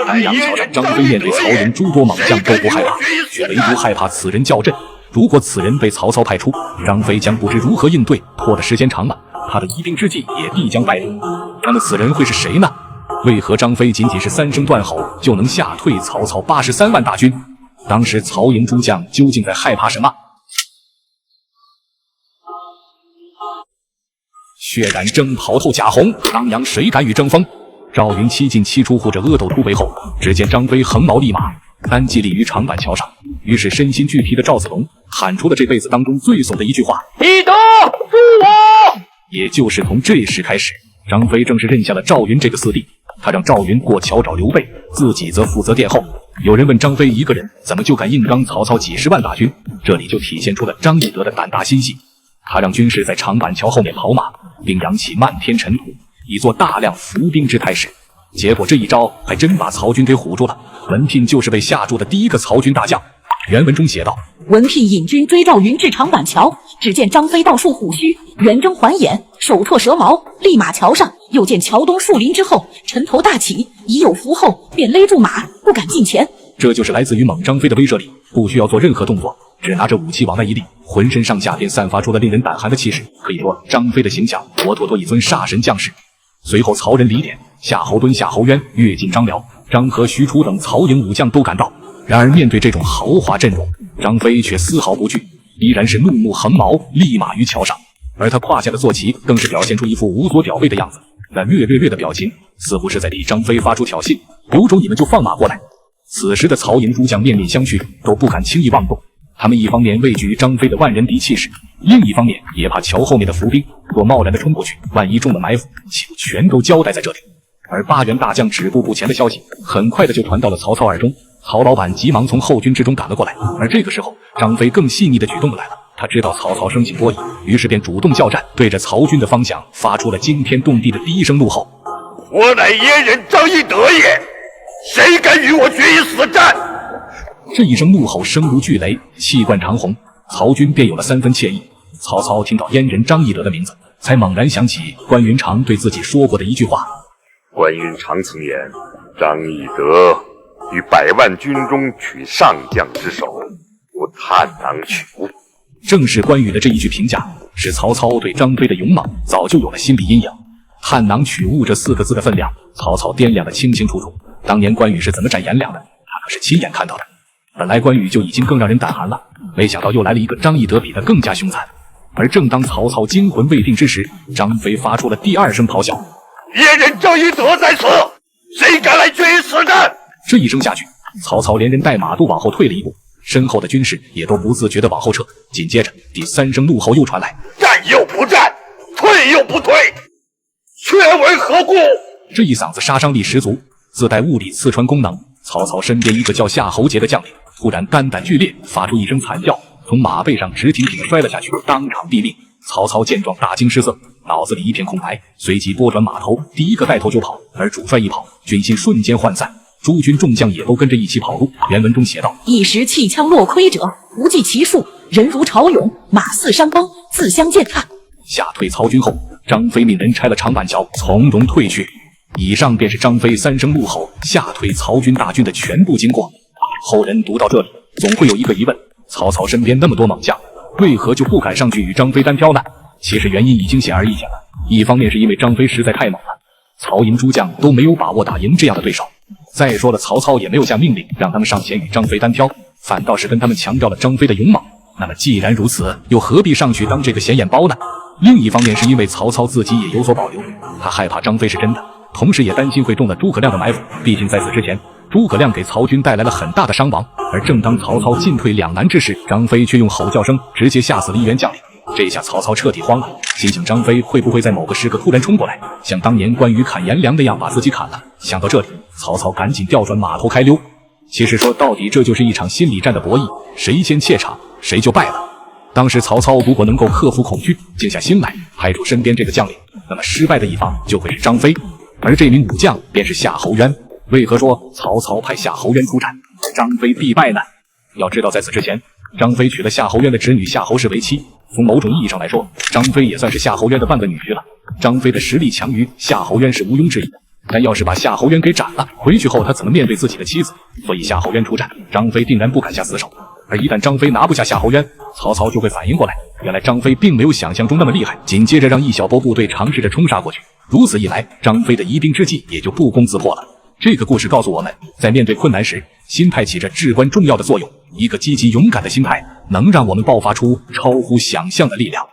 南阳桥上，张飞面对曹营诸多猛将都不害怕，却唯独害怕此人叫阵。如果此人被曹操派出，张飞将不知如何应对，拖的时间长了，他的一兵之计也必将败露。那么此人会是谁呢？为何张飞仅仅是3声断吼就能吓退曹操83万大军？当时曹营诸将究竟在害怕什么？血染征袍透甲红，当阳谁敢与争锋？赵云7进7出，护着阿斗突围后，只见张飞横矛立马，单骑立于长板桥上。于是身心俱疲的赵子龙喊出了这辈子当中最怂的一句话：彼得，助我！也就是从这时开始，张飞正式认下了赵云这个四弟。他让赵云过桥找刘备，自己则负责殿后。有人问张飞一个人怎么就敢硬刚曹操几十万大军？这里就体现出了张翼德的胆大心细。他让军士在长板桥后面跑马，并扬起漫天尘土，以作大量伏兵之态势。结果这一招还真把曹军给唬住了。文聘就是被吓住的第一个曹军大将。原文中写道：文聘引军追赵云至长板桥，只见张飞倒竖虎须，圆睁环眼，手唾蛇矛，立马桥上。又见桥东树林之后，尘头大起，已有伏后，便勒住马，不敢近前。这就是来自于猛张飞的威慑力，不需要做任何动作，只拿着武器往外一立，浑身上下便散发出了令人胆寒的气势。可以说，张飞的形象活脱脱一尊煞神将士。随后，曹仁、李典、夏侯惇、夏侯渊跃进张辽，张合、许褚等曹营武将都赶到。然而面对这种豪华阵容，张飞却丝毫不惧，依然是怒目横矛，立马于桥上。而他胯下的坐骑更是表现出一副无所屌背的样子，那略的表情似乎是在替张飞发出挑衅，有种你们就放马过来。此时的曹营诸将面面相觑，都不敢轻易妄动。他们一方面畏惧张飞的万人敌气势，另一方面也怕桥后面的伏兵若贸然的冲过去，万一中了埋伏，岂不全都交代在这里？而8员大将止步不前的消息很快的就传到了曹操耳中。曹老板急忙从后军之中赶了过来，而这个时候，张飞更细腻的举动来了。他知道曹操生性多疑，于是便主动叫战，对着曹军的方向发出了惊天动地的第一声怒吼：我乃燕人张翼德也，谁敢与我决一死战？这一声怒吼声如巨雷，气贯长虹，曹军便有了3分惬意。曹操听到燕人张翼德的名字，才猛然想起关云长对自己说过的一句话：关云长曾言，张翼德于100万军中取上将之首，不探囊取物。正是关羽的这一句评价，使曹操对张飞的勇猛早就有了心理阴影。探囊取物这4个字的分量，曹操掂量得清清楚楚。当年关羽是怎么斩颜良的，他可是亲眼看到的。本来关羽就已经更让人胆寒了，没想到又来了一个张翼德，比他更加凶残。而正当曹操惊魂未定之时，张飞发出了第2声咆哮：燕人张翼德在此，谁敢来决一死战？这一声下去，曹操连人带马都往后退了一步，身后的军士也都不自觉地往后撤。紧接着第3声怒吼又传来：战又不战，退又不退，却为何故？这一嗓子杀伤力十足，自带物理刺穿功能。曹操身边一个叫夏侯杰的将领突然肝胆俱裂，发出一声惨叫，从马背上直挺挺地摔了下去，当场毙命。曹操见状大惊失色，脑子里一片空白，随即拨转马头，第一个带头就跑。而主帅一跑，军心瞬间涣散，诸军众将也都跟着一起跑路。原文中写道：一时弃枪落盔者，无计其数，人如潮涌，马似山崩，自相践踏。吓退曹军后，张飞命人拆了长板桥，从容退去。以上便是张飞3声怒吼吓退曹军大军的全部经过。后人读到这里，总会有一个疑问：曹操身边那么多猛将，为何就不敢上去与张飞单挑呢？其实原因已经显而易见了，一方面是因为张飞实在太猛了，曹营诸将都没有把握打赢这样的对手。再说了，曹操也没有下命令让他们上前与张飞单挑，反倒是跟他们强调了张飞的勇猛。那么既然如此，又何必上去当这个显眼包呢？另一方面是因为曹操自己也有所保留，他害怕张飞是真的，同时也担心会中了诸葛亮的埋伏。毕竟在此之前，诸葛亮给曹军带来了很大的伤亡，而正当曹操进退两难之时，张飞却用吼叫声直接吓死了1员将领。这下曹操彻底慌了，心想张飞会不会在某个时刻突然冲过来，像当年关羽砍颜良那样把自己砍了？想到这里，曹操赶紧调转马头开溜。其实说到底，这就是一场心理战的博弈，谁先怯场，谁就败了。当时曹操如果能够克服恐惧，静下心来排除身边这个将领，那么失败的一方就会是张飞，而这名武将便是夏侯渊。为何说曹操派夏侯渊出战，张飞必败呢？要知道在此之前，张飞娶了夏侯渊的侄女夏侯氏为妻，从某种意义上来说，张飞也算是夏侯渊的半个女婿了。张飞的实力强于夏侯渊是毋庸置疑的，但要是把夏侯渊给斩了，回去后他怎么面对自己的妻子？所以夏侯渊出战，张飞定然不敢下死手。而一旦张飞拿不下夏侯渊，曹操就会反应过来，原来张飞并没有想象中那么厉害，紧接着让一小波部队尝试着冲杀过去。如此一来，张飞的疑兵之计也就不攻自破了。这个故事告诉我们，在面对困难时，心态起着至关重要的作用。一个积极勇敢的心态，能让我们爆发出超乎想象的力量。